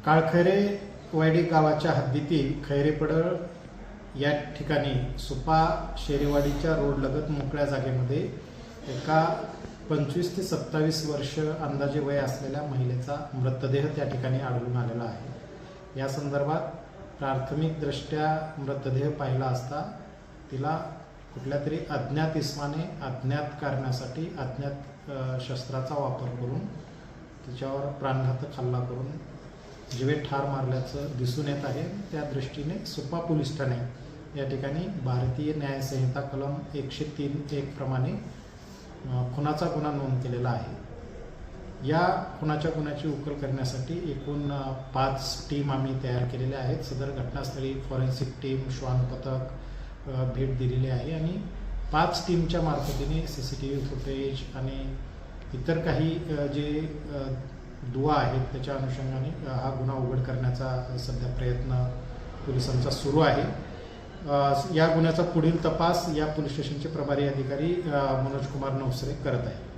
काळखैरे वायडी गावाच्या हद्दीतील खैरेपडळ या ठिकाणी सुपा शेरेवाडीच्या रोडलगत मोकळ्या जागेमध्ये एका 25 ते 27 वर्ष अंदाजे वय असलेल्या महिलेचा मृतदेह त्या ठिकाणी आढळून आलेला आहे। या संदर्भात प्राथमिकदृष्ट्या मृतदेह पाहिला असता तिला कुठल्या तरी अज्ञात इसमाने अज्ञात कारणासाठी अज्ञात शस्त्राचा वापर करून तिच्यावर प्राणघातक हल्ला करून जीवे ठार मारल्याचं दिसून येत आहे। त्या दृष्टीने सुपा पोलीस ठाणे या ठिकाणी भारतीय न्याय संहिता कलम 103(1) प्रमाणे खुनाचा गुन्हा नोंद केलेला आहे। या खुनाच्या गुन्ह्याची उकल करण्यासाठी एकूण 5 टीम आम्ही तयार केलेल्या आहेत। सदर घटनास्थळी फॉरेन्सिक टीम, श्वान पथक भेट दिलेली आहे आणि 5 टीमच्या मार्फतीने CCTV फुटेज आणि इतर काही जे दुवा आहेत त्याच्या अनुषंगाने हा गुन्हा उघड करण्याचा सध्या प्रयत्न पोलिसांचा सुरू आहे। या गुन्ह्याचा पुढील तपास या पोलीस स्टेशनचे प्रभारी अधिकारी मनोज कुमार नवसरे करत आहेत।